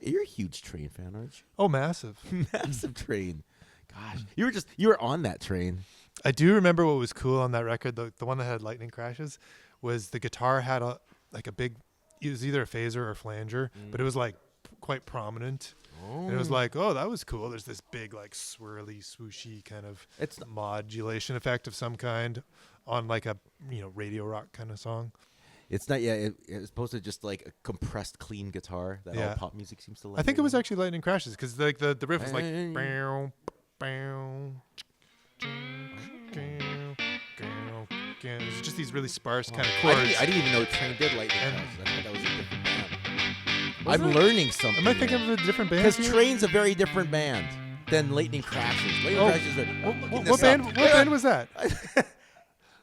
You're a huge Train fan, aren't you? Oh, massive. Massive Train. Gosh, you were on that train. I do remember what was cool on that record, the one that had lightning crashes, was the guitar had a big, it was either a phaser or a flanger, but it was like quite prominent. And it was like, oh, that was cool. There's this big, like, swirly, swooshy kind of modulation effect of some kind on like a, radio rock kind of song. It's not, it's supposed to just like a compressed, clean guitar that all pop music seems to like. I think it was actually Lightning Crashes because like the riff was like, bow, bow, it's just these really sparse kind of chords. I didn't even know Train did Lightning Crashes. I thought that was a different band. I'm learning something. Am I thinking of a different band? Because Train's a very different band than Lightning Crashes. What band was that?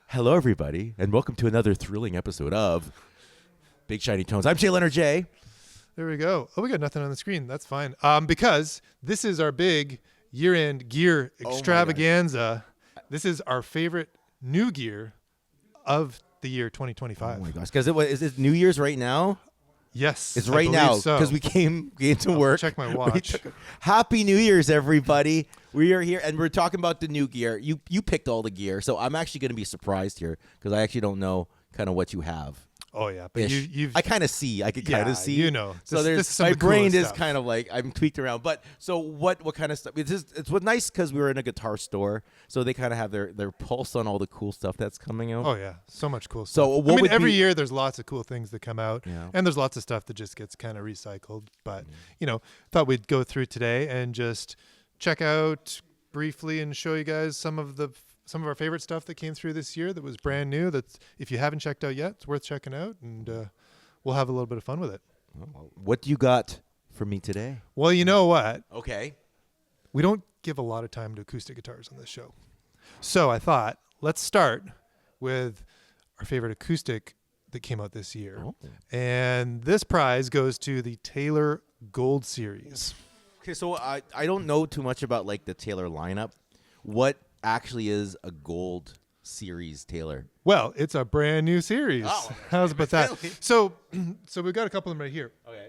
Hello, everybody, and welcome to another thrilling episode of Big Shiny Tones. I'm Leonard J. There we go. Oh, we got nothing on the screen. That's fine. Because this is our big year-end gear extravaganza. This is our favorite new gear of the year 2025. Oh my gosh! Because is it New Year's right now? Yes, it's right now because we came to work. Check my watch. Happy New Year's, everybody! We are here and we're talking about the new gear. You picked all the gear, so I'm actually going to be surprised here because I actually don't know kind of what you have. Oh yeah, but I kind of see. I could kind of see. So this my brain is kind of like I'm tweaked around. But so what kind of stuff? It's what's nice because we were in a guitar store, so they kind of have their pulse on all the cool stuff that's coming out. Oh yeah, so much cool stuff. So every year there's lots of cool things that come out, and there's lots of stuff that just gets kind of recycled. But thought we'd go through today and just check out briefly and show you guys some of our favorite stuff that came through this year that was brand new. That's, if you haven't checked out yet, it's worth checking out, and we'll have a little bit of fun with it. What do you got for me today? Well, you know what? Okay. We don't give a lot of time to acoustic guitars on this show. So I thought, let's start with our favorite acoustic that came out this year. Oh. And this prize goes to the Taylor Gold Series. Okay, so I don't know too much about like the Taylor lineup. What actually is a Gold Series Taylor? Well, it's a brand new series. Oh, how's about that? So we've got a couple of them right here. Okay.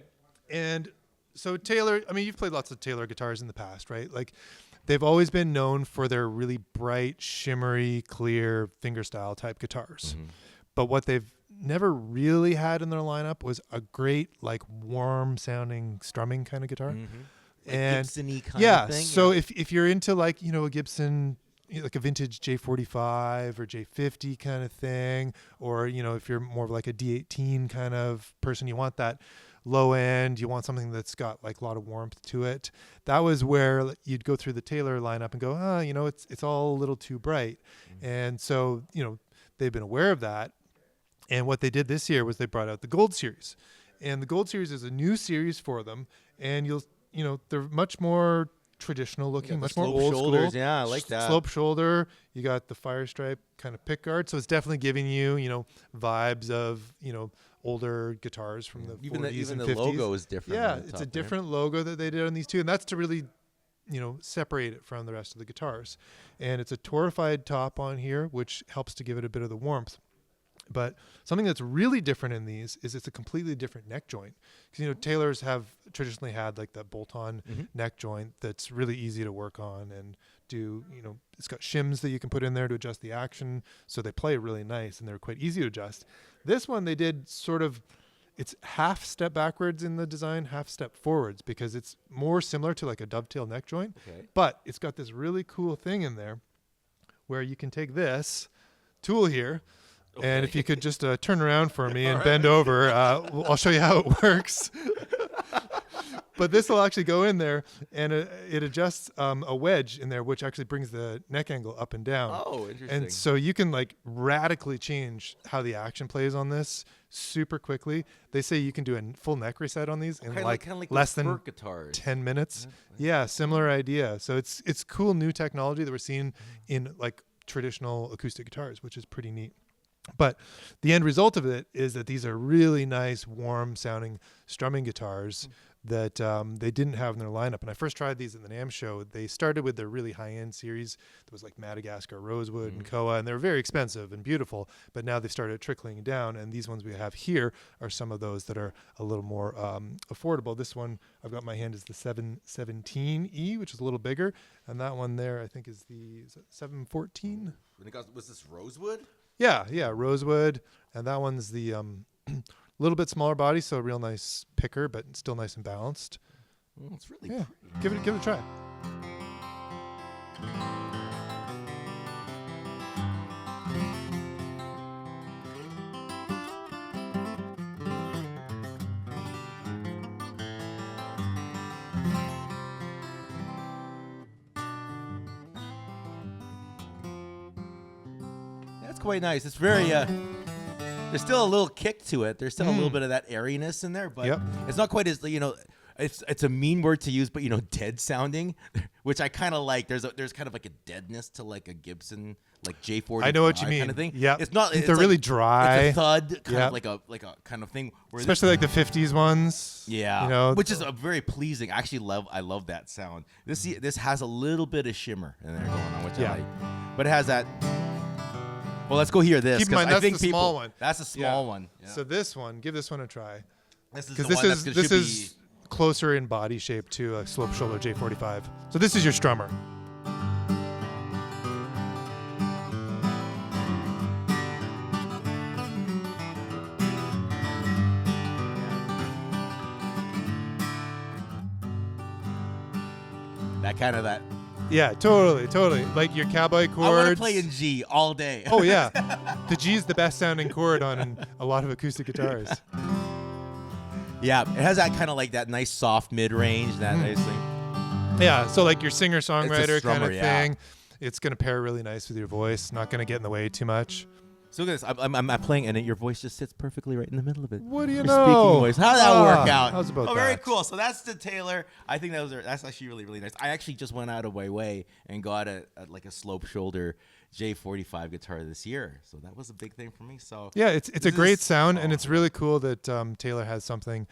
And so Taylor, I mean, you've played lots of Taylor guitars in the past, right? Like they've always been known for their really bright, shimmery, clear fingerstyle type guitars. Mm-hmm. But what they've never really had in their lineup was a great, like warm sounding strumming kind of guitar. Mm-hmm. Like Gibson-y kind of thing? So if you're into like, a Gibson, like a vintage J45 or J50 kind of thing, or, if you're more of like a D18 kind of person, you want that low end, you want something that's got like a lot of warmth to it. That was where you'd go through the Taylor lineup and go, it's all a little too bright. Mm-hmm. And so, they've been aware of that. And what they did this year was they brought out the Gold Series. And the Gold Series is a new series for them. And they're much more traditional looking, much more old shoulders. school. Yeah, I like that. Slope shoulder. You got the fire stripe kind of pick guard. So it's definitely giving you, vibes of, older guitars from the 40s and 50s. Even the logo is different. Yeah, it's a different logo that they did on these two. And that's to really, separate it from the rest of the guitars. And it's a torrefied top on here, which helps to give it a bit of the warmth. But something that's really different in these is it's a completely different neck joint. Because, Taylors have traditionally had like that bolt-on neck joint that's really easy to work on and do, it's got shims that you can put in there to adjust the action. So they play really nice and they're quite easy to adjust. This one they did it's half step backwards in the design, half step forwards because it's more similar to like a dovetail neck joint. Okay. But it's got this really cool thing in there where you can take this tool here. Okay. And if you could just turn around for me and bend over, I'll show you how it works. But this will actually go in there, and it adjusts a wedge in there, which actually brings the neck angle up and down. Oh, interesting. And so you can like radically change how the action plays on this super quickly. They say you can do a full neck reset on these in like less than 10 minutes. Yeah, similar idea. So it's cool new technology that we're seeing in like traditional acoustic guitars, which is pretty neat. But the end result of it is that these are really nice, warm-sounding strumming guitars that they didn't have in their lineup. And I first tried these at the NAMM show. They started with their really high-end series. There was like Madagascar Rosewood and Koa, and they were very expensive and beautiful. But now they've started trickling down, and these ones we have here are some of those that are a little more affordable. This one I've got in my hand is the 717E, which is a little bigger, and that one there I think is the 714. Was this Rosewood? Yeah, Rosewood, and that one's the little bit smaller body, so a real nice picker, but still nice and balanced. Oh, it's really pretty. Give it a try. That's quite nice. It's very there's still a little kick to it. There's still a little bit of that airiness in there, but it's not quite as, it's a mean word to use, but dead sounding, which I kind of like. There's kind of like a deadness to like a Gibson, like J40. I know what you mean. Kind of thing. Yeah, it's not. They're really dry. It's a thud, kind of like a kind of thing. Especially like the 50s ones. Yeah, which is a very pleasing. I love that sound. This has a little bit of shimmer in there going on, which I like, but it has that. Well, let's go hear this. Keep in mind, that's the small one. That's a small one. Yeah. So give this one a try. Because this is closer in body shape to a slope shoulder J45. So this is your strummer. that. Yeah, totally. Like your cowboy chords. I want to play in G all day. Oh, yeah. The G is the best sounding chord on a lot of acoustic guitars. Yeah, it has that kind of like that nice soft mid-range, that nice thing. Yeah, so like your singer-songwriter kind of thing. Yeah. It's going to pair really nice with your voice. Not going to get in the way too much. So look at this. I'm playing, and your voice just sits perfectly right in the middle of it. What do you your know? Speaking voice. How'd that work out? How's about that? Very cool. So that's the Taylor. I think that's actually really, really nice. I actually just went out of my way and got a slope shoulder J45 guitar this year. So that was a big thing for me. So yeah, it's a great sound, and it's really cool that Taylor has something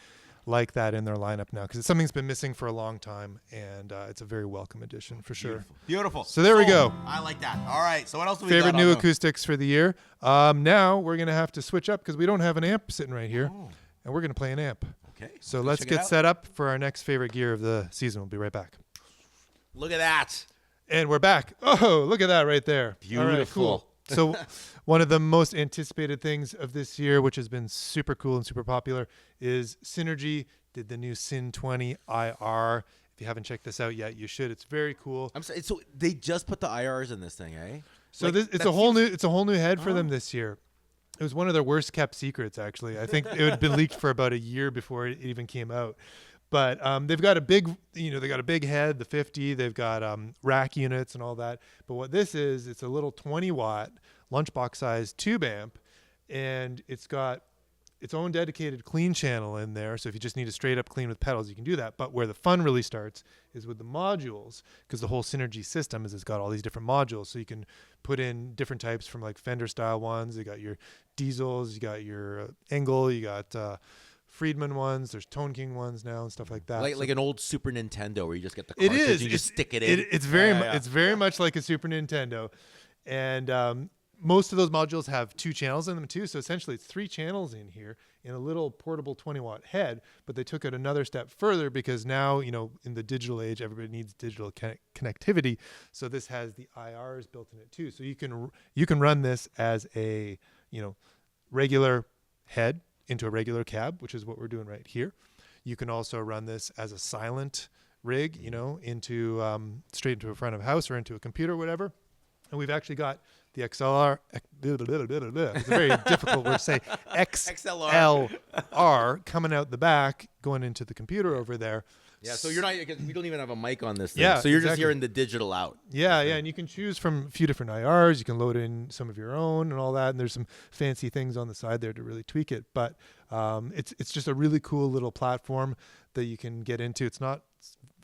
like that in their lineup now, because it's something that's been missing for a long time, and it's a very welcome addition for sure. Beautiful. So there we go. I like that. All right. So what else do we Favorite got new acoustics for the year. Now we're going to have to switch up because we don't have an amp sitting right here, and we're going to play an amp. Okay. So let's get set up for our next favorite gear of the season. We'll be right back. Look at that. And we're back. Oh, look at that right there. Beautiful. All right, cool. So one of the most anticipated things of this year, which has been super cool and super popular, is Synergy did the new Syn 20 IR. If you haven't checked this out yet, you should. It's very cool. I'm sorry. So they just put the IRs in this thing, eh? So it's a whole new head for them this year. It was one of their worst kept secrets, actually. I think it had been leaked for about a year before it even came out. But they've got a big, they got a big head, the 50. They've got rack units and all that. But what this is, it's a little 20-watt lunchbox size tube amp, and it's got its own dedicated clean channel in there. So if you just need to straight up clean with pedals, you can do that. But where the fun really starts is with the modules, because the whole Synergy system it's got all these different modules. So you can put in different types from like Fender style ones. You got your diesels, you got your Engel, you got Friedman ones. There's Tone King ones now and stuff like that. Like an old Super Nintendo where you just get the cartridge and you just stick it in. It's very much like a Super Nintendo. And most of those modules have 2 channels in them too. So essentially it's 3 channels in here in a little portable 20-watt head, but they took it another step further because now, in the digital age, everybody needs digital connectivity. So this has the IRs built in it too. So you can run this as a, regular head into a regular cab, which is what we're doing right here. You can also run this as a silent rig, into straight into a front of house or into a computer or whatever. And we've actually got the XLR, it's a very difficult word to say, XLR coming out the back, going into the computer over there. Yeah, so we don't even have a mic on this thing. Yeah, so you're just hearing the digital out. Yeah, and you can choose from a few different IRs. You can load in some of your own and all that, and there's some fancy things on the side there to really tweak it. But it's just a really cool little platform that you can get into. It's not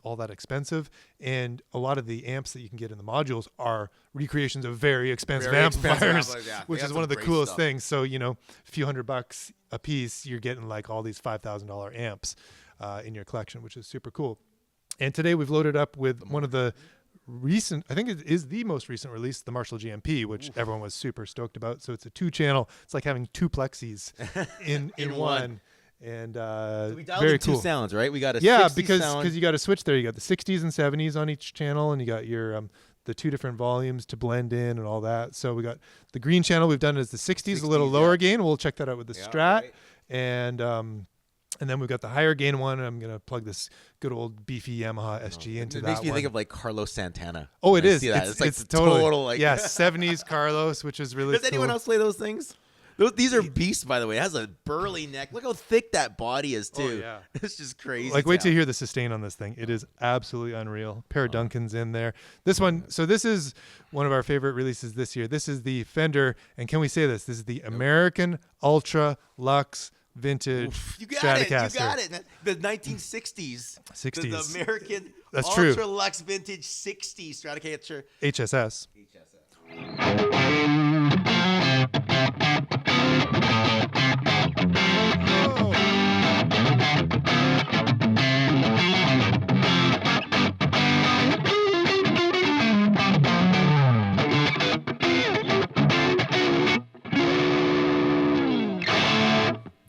all that expensive, and a lot of the amps that you can get in the modules are recreations of very expensive amplifiers, which is one of the coolest things. So a few $100 a piece, you're getting like all these $5,000 amps. in your collection, which is super cool. And today we've loaded up with one of the recent, I think it is the most recent release, the Marshall GMP, which everyone was super stoked about. So it's a 2-channel. It's like having 2 plexis in one. And so we dialed very in 2 cool sounds, right? We got a 60 because sound. you got to switch there. You got the 60s and 70s on each channel, and you got your the 2 different volumes to blend in and all that. So we got the green channel. We've done it as the 60s, a little lower gain. We'll check that out with the Strat, right. and then we've got the higher gain one. And I'm gonna plug this good old beefy Yamaha SG into that. It makes me one. think of like Carlos Santana. Oh, it I is. see that. It's like the totally, total like 70s Carlos, which is really Does anyone else play those things? These are beasts, by the way. It has a burly neck. Look how thick that body is, too. Oh, yeah. It's just crazy. Like, wait to hear the sustain on this thing. It is absolutely unreal. Pair of Duncans in there. This one, so this is one of our favorite releases this year. This is the Fender, and can we say this? This is the American Ultra Luxe Vintage Stratocaster. You got it. The 1960s. 60s. The American That's Ultra true. Luxe Vintage 60 Stratocaster. HSS.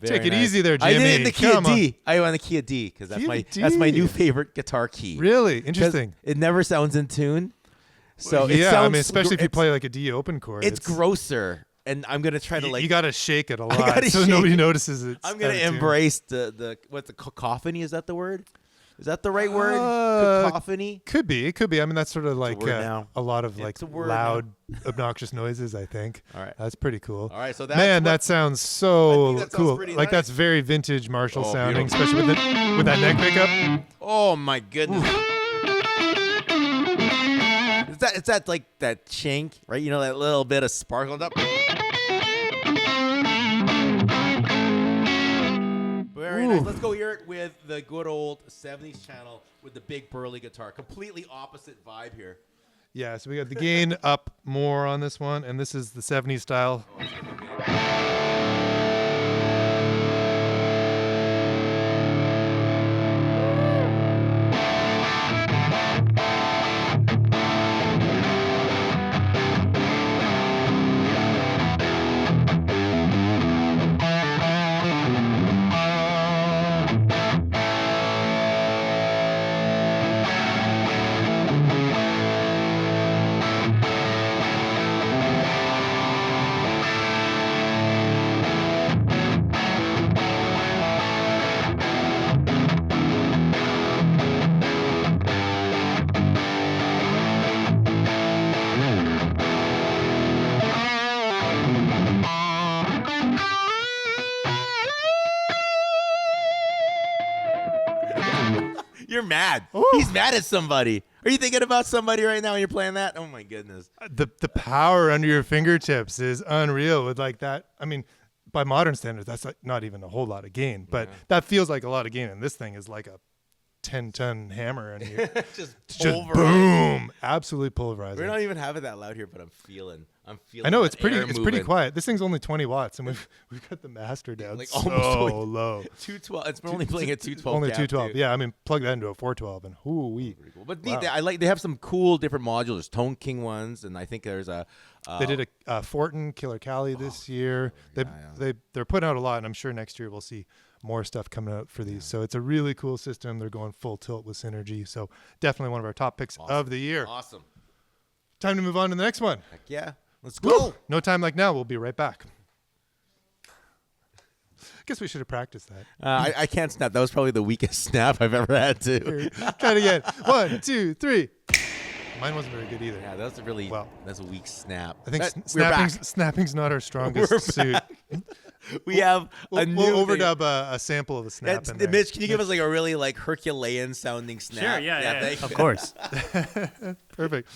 Take it easy there, Jimmy. I did it in the Kia Come on. D. I went the Kia D because that's Kia my D. new favorite guitar key. Really 'Cause interesting. It never sounds in tune. So it yeah, sounds I mean, especially if you play like a D open chord. It's grosser, and I'm gonna try to you got to shake it a lot gotta so shake nobody it. notices it. I'm gonna embrace the what's the cacophony? Is that the word? Is that the right word? Cacophony. Could be. It could be. I mean, that's sort of like word now. a lot of like It's a word loud, obnoxious noises. I think. All right. That's pretty cool. All right. So that's Man, what- that sounds I so think that sounds cool. pretty Like nice. that's very vintage Marshall Oh, sounding, beautiful. especially with that neck pickup. Oh my goodness. It's that like that chink, right? You know, that little bit of sparkle up. Very nice. Let's go hear it with the good old 70s channel with the big burly guitar. Completely opposite vibe here. Yeah. So we got the gain up more on this one, and this is the 70s style. You're mad. Ooh. He's mad at somebody. Are you thinking about somebody right now when you're playing that? Oh my goodness. The power under your fingertips is unreal with like that. I mean, by modern standards, that's like not even a whole lot of gain, but that feels like a lot of gain. And this thing is like a 10-ton hammer in here. Just Just boom, absolutely pulverizing. We're not even having that loud here, but I'm feeling. I know it's that pretty. air It's pretty moving. quiet. This thing's only 20 watts, and we've got the master down Like so almost low. 212. It's only playing at 212. Only cap, 212. too. Yeah, I mean, plug that into a 412, and whoo-wee. Pretty cool. But Wow. neat. They have some cool different modules. There's Tone King ones, and I think there's a. They did a Fortin Killer Cali this year. They're putting out a lot, and I'm sure next year we'll see more stuff coming out for these. So it's a really cool system. They're going full tilt with Synergy. So definitely one of our top picks of the year. Awesome. Time to move on to the next one. Heck yeah. Let's go. No time like now. We'll be right back. Guess we should have practiced that. I can't snap. That was probably the weakest snap I've ever had to. Try it again. 1, 2, 3. Mine wasn't very good either. Yeah, that's a weak snap. I think we're back. snapping's not our strongest suit. We have a new We'll thing. overdub a sample of a snap in there. Mitch, can you give us like a really like Herculean sounding snap? Sure, yeah. thank you. Of course. Perfect.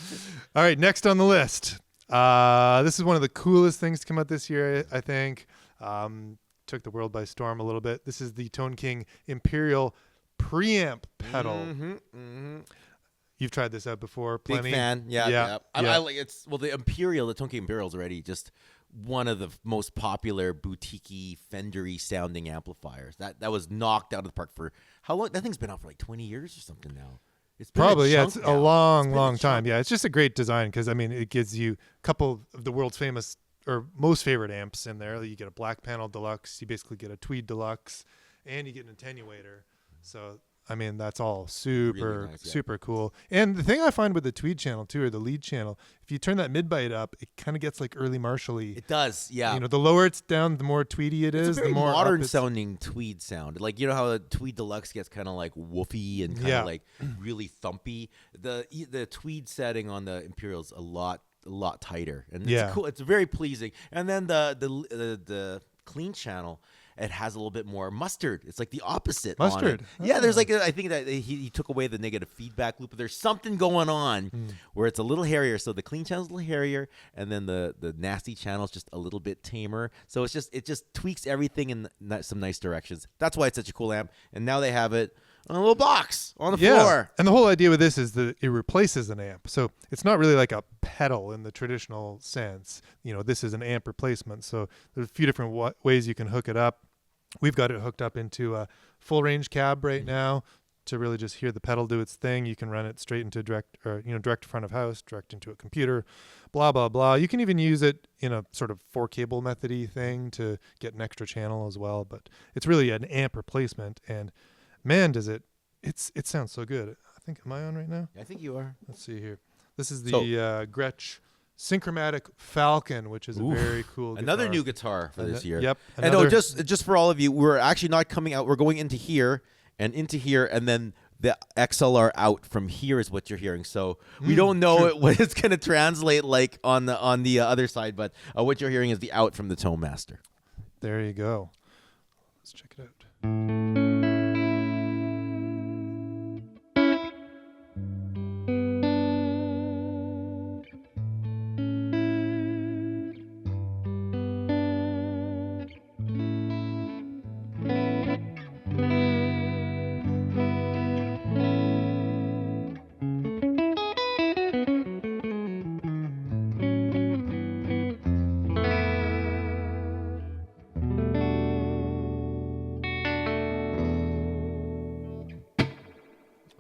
All right, next on the list. This is one of the coolest things to come out this year, I think. Took the world by storm a little bit. This is the Tone King Imperial preamp pedal. You've tried this out before, plenty. Big fan. Yeah. Yeah. I like the Imperial, the Tone King Imperial's already just one of the most popular boutique-y, Fender-y sounding amplifiers. That was knocked out of the park for how long? That thing's been out for like 20 years or something now. It's been Probably, a yeah. chunk It's now. a long, long a time. chunk. Yeah, it's just a great design because, I mean, it gives you a couple of the world's famous or most favorite amps in there. You get a black panel deluxe. You basically get a tweed deluxe, and you get an attenuator. So, I mean, that's all super, Really nice, yeah. super cool. And the thing I find with the tweed channel, too, or the lead channel, if you turn that mid-bite up, it kind of gets like early Marshall-y. It does, yeah. You know, the lower it's down, the more tweedy it is. It's a very the more modern up it's- sounding tweed sound. Like, you know how the tweed deluxe gets kind of like woofy and kind of Yeah. like really thumpy. The tweed setting on the Imperial's a lot tighter, and Yeah. it's cool. It's very pleasing. And then the clean channel, it has a little bit more mustard. It's like the opposite. On Mustard. it. Yeah, Oh. there's like I think that he took away the negative feedback loop. But there's something going on where it's a little hairier. So the clean channel's a little hairier, and then the nasty channel's just a little bit tamer. So it just tweaks everything in some nice directions. That's why it's such a cool amp. And now they have it on a little box on the floor. And the whole idea with this is that it replaces an amp. So it's not really like a pedal in the traditional sense. You know, this is an amp replacement. So there's a few different ways you can hook it up. We've got it hooked up into a full range cab right now to really just hear the pedal do its thing. You can run it straight into direct to front of house, direct into a computer, blah, blah, blah. You can even use it in a sort of 4-cable method-y thing to get an extra channel as well. But it's really an amp replacement. And man, does it sounds so good. I think, am I on right now? I think you are. Let's see here. This is the Gretsch Synchromatic Falcon, which is a very cool guitar. Another new guitar for this year. Yep. And just for all of you, we're actually not coming out. We're going into here, and then the XLR out from here is what you're hearing. So we don't know what it's going to translate like on the other side, but what you're hearing is the out from the Tone Master. There you go. Let's check it out.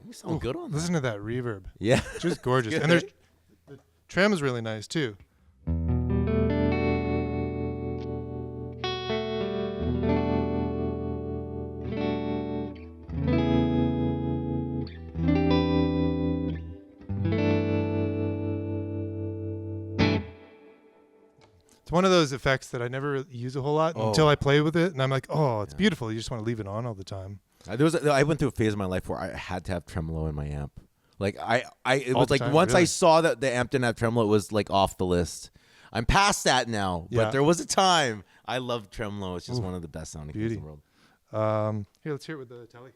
You sound good on that. Listen to that reverb. Yeah. Just gorgeous. And the trem is really nice too. It's one of those effects that I never really use a whole lot until I play with it, and I'm like, oh, it's beautiful. You just want to leave it on all the time. I went through a phase of my life where I had to have tremolo in my amp. Like it was like time, once I really? saw that the amp didn't have tremolo, it was like off the list. I'm past that now, Yeah. but there was a time I loved tremolo. It's just one of the best sounding things in the world. Here, let's hear it with the telly.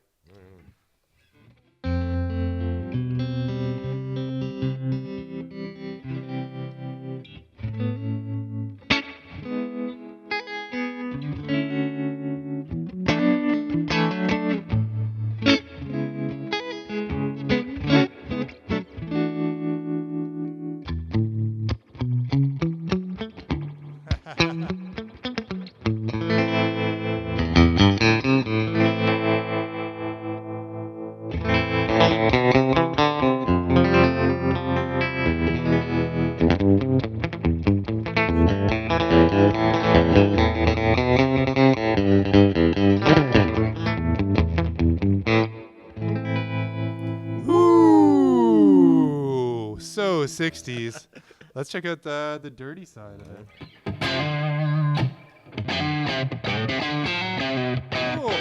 Ooh, so 60s. Let's check out the dirty side of it. Cool.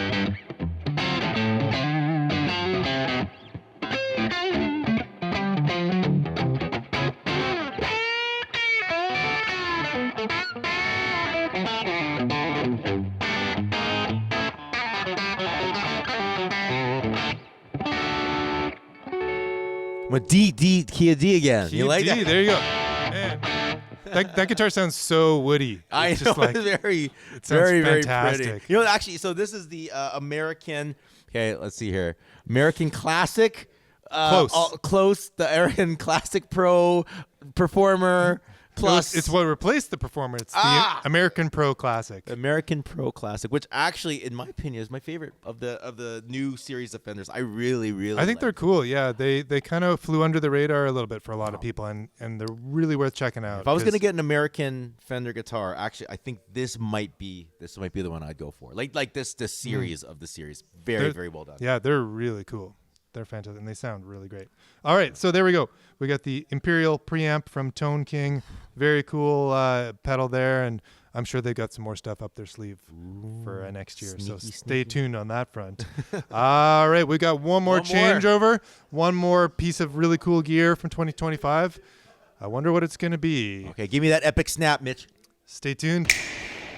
But key of D again. You like that? There you go. Man, that guitar sounds so woody. I It's know, just like, it's very, sounds very, very fantastic. pretty. You know, actually, so this is the American. Okay, let's see here. American Classic. Close. Close. The American Classic Pro Performer Plus. It's what replaced the Performer. It's the American Pro Classic. American Pro Classic, which actually, in my opinion, is my favorite of the new series of fenders. I really, really I think they're like cool. Yeah, they kind of flew under the radar a little bit for a lot of people, and they're really worth checking out. If I was going to get an American Fender guitar, actually, I think this might be the one I'd go for. Like this series of the series. Very, very well done. Yeah, they're really cool. They're fantastic, and they sound really great. All right, so there we go. We got the Imperial preamp from Tone King. Very cool pedal there, and I'm sure they got some more stuff up their sleeve for next year. So stay tuned on that front. All right, we got one more changeover, one more piece of really cool gear from 2025. I wonder what it's going to be. Okay, give me that epic snap, Mitch. Stay tuned.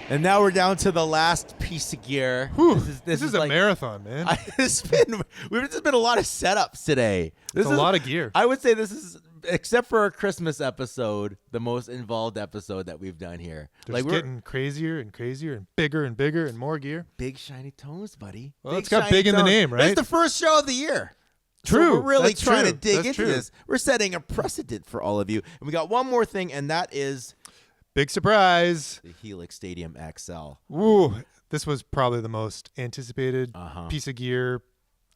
And now we're down to the last piece of gear. Whew, this is a marathon, man. There's been a lot of setups today. This is a lot of gear. I would say this is, except for our Christmas episode, the most involved episode that we've done here. We're getting crazier and crazier and bigger and more gear. Big shiny tones, buddy. Well, it's got big in the name, right? It's the first show of the year. True. So we're really That's trying true. to dig That's into true. this. We're setting a precedent for all of you. And we got one more thing, and that is big surprise. the Helix Stadium XL. Ooh, this was probably the most anticipated Uh-huh. piece of gear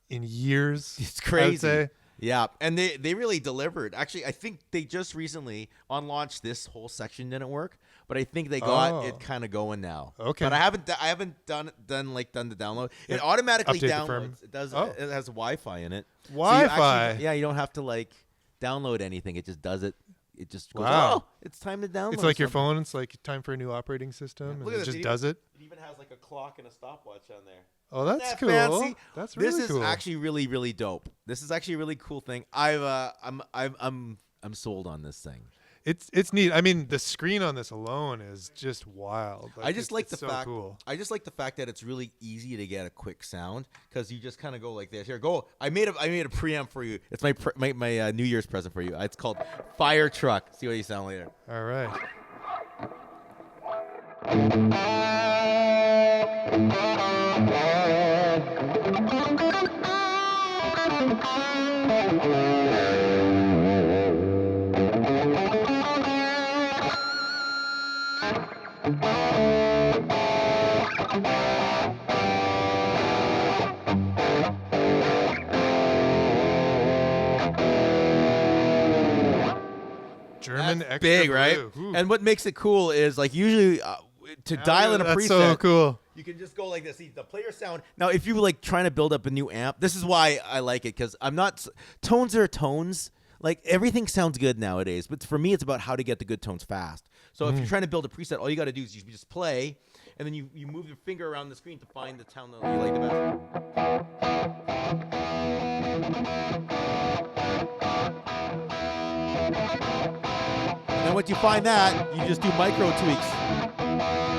in years. It's crazy. I would say. Yeah, and they really delivered. Actually, I think they just recently on launch this whole section didn't work, but I think they got it kind of going now. Okay. But I haven't done the download. It automatically Update the downloads. It does. Oh. It has Wi-Fi in it. Wi-Fi. So you don't have to download anything. It just does it. It just goes, Wow. oh, it's time to download. It's like your something. phone. It's like time for a new operating system, Look and at it this. just does it. It even has like a clock and a stopwatch on there. Oh, that's Isn't that cool. fancy? That's really This is cool. actually really, really dope. This is actually a really cool thing. I'm sold on this thing. It's neat. I mean, the screen on this alone is just wild. I just like the so fact. Cool. I just like the fact that it's really easy to get a quick sound because you just kind of go like this. Here, go. I made a preamp for you. It's my New Year's present for you. It's called Fire Truck. See what you sound later. All right. German That's extra big, blue. right? Ooh. And what makes it cool is usually to dial in a That's preset. so cool. You can just go like this. See the player sound. Now, if you trying to build up a new amp, this is why I like it because I'm not. Tones are tones. Like everything sounds good nowadays, but for me, it's about how to get the good tones fast. So if you're trying to build a preset, all you got to do is you just play, and then you move your finger around the screen to find the tone that you like the best. And then once you find that, you just do micro tweaks.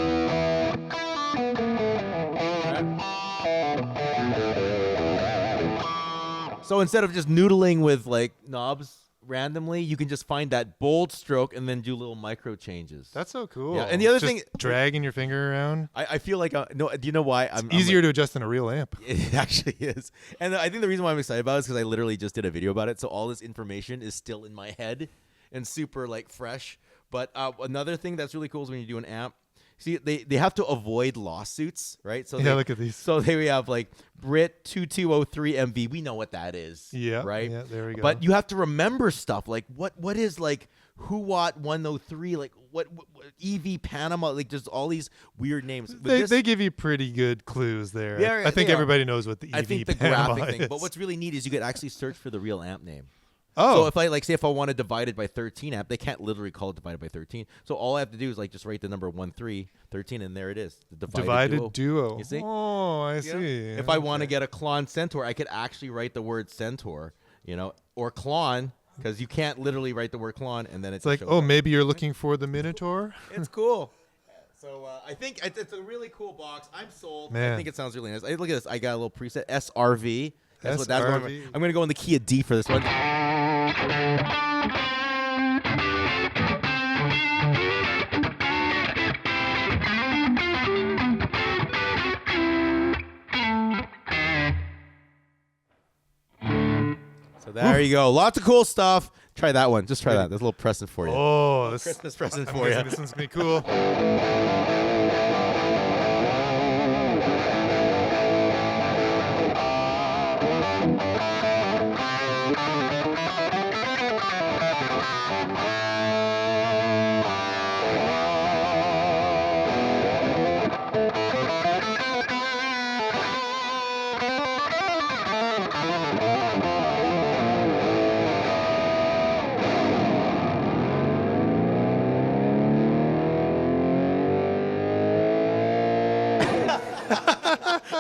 So instead of just noodling with knobs randomly, you can just find that bold stroke and then do little micro changes. That's so cool. Yeah, and the other Just thing, dragging your finger around. I feel like no. Do you know why? I'm Easier to adjust than a real amp. It actually is, and I think the reason why I'm excited about it is because I literally just did a video about it, so all this information is still in my head and super fresh. But another thing that's really cool is when you do an amp. See, they have to avoid lawsuits, right? So look at these. So there we have Brit 2203 MV. We know what that is. Yeah. Right. Yeah. There we go. But you have to remember stuff like what is Huwatt 103, what EV Panama, just all these weird names. They give you pretty good clues there. Yeah, I think they everybody knows what the EV I think the Panama graphic thing. is. But what's really neat is you could actually search for the real amp name. Oh. So if I say if I want to divide it by 13 amp, they can't literally call it divided by 13. So all I have to do is just write the number 13, and there it is. The divided duo. You see? Oh, I see. If I want to get a Klon Centaur, I could actually write the word Centaur, or Klon, because you can't literally write the word Klon and then It's like, oh, maybe you're looking for the Minotaur? It's cool. So I think it's a really cool box. I'm sold. Man. I think it sounds really nice. Look at this. I got a little preset, SRV. That's what SRV. I'm going to go in the key of D for this one. So there you go. Lots of cool stuff. Try that one. Just try that. There's a little present for you. Oh, this Christmas present I'm for you. guessing this one's gonna be cool.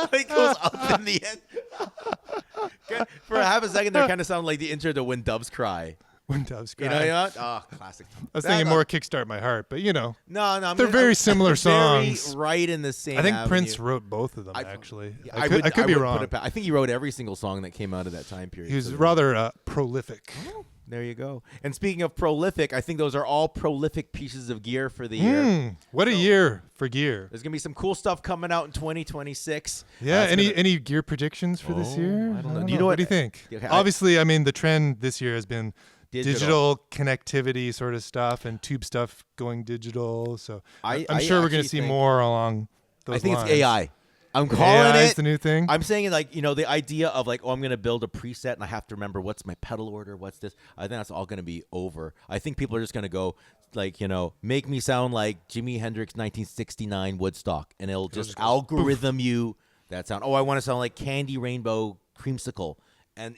It goes up in the end. For half a second, there kind of sounded like the intro to When Doves Cry. When Doves Cry. You know? Oh, classic. I was thinking more Kickstart My Heart, but No, I mean, they're very similar songs. Very right in the same. I think avenue. Prince wrote both of them, actually. I could be wrong. I think he wrote every single song that came out of that time period. He was rather prolific. Oh, there you go. And speaking of prolific, I think those are all prolific pieces of gear for the year. What a year for gear. There's going to be some cool stuff coming out in 2026. Yeah, any gear predictions for this year? I don't know. What do you think? Okay, Obviously, I mean, the trend this year has been digital connectivity sort of stuff and tube stuff going digital. So I'm sure we're going to see more along those lines. I think it's AI. I'm calling AI it is the new thing. I'm saying like, the idea of like, I'm going to build a preset and I have to remember what's my pedal order, what's this. I think that's all going to be over. I think people are just going to go like, make me sound like Jimi Hendrix 1969 Woodstock, and it'll just algorithm you that sound. Oh, I want to sound like Candy Rainbow Creamsicle. And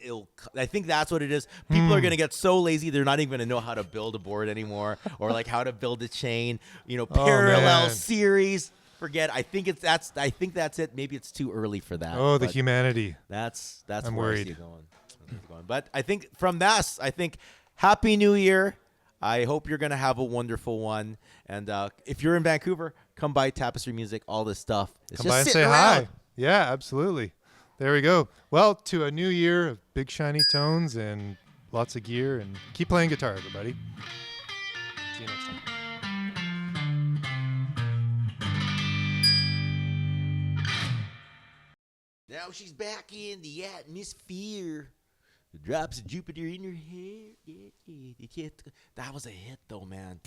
I think that's what it is. People are going to get so lazy, they're not even going to know how to build a board anymore, or like how to build a chain, parallel series. Forget. I think that's it. Maybe it's too early for that. Oh, the humanity. That's I'm where worried. I see it going. But I think from this, Happy New Year. I hope you're going to have a wonderful one. And if you're in Vancouver, come by Tapestry Music. All this stuff. It's come by and say hi. Yeah, absolutely. There we go. Well, to a new year of big shiny tones and lots of gear, and keep playing guitar, everybody. See you next time. Now she's back in the atmosphere. The drops of Jupiter in her hair. Yeah. That was a hit, though, man.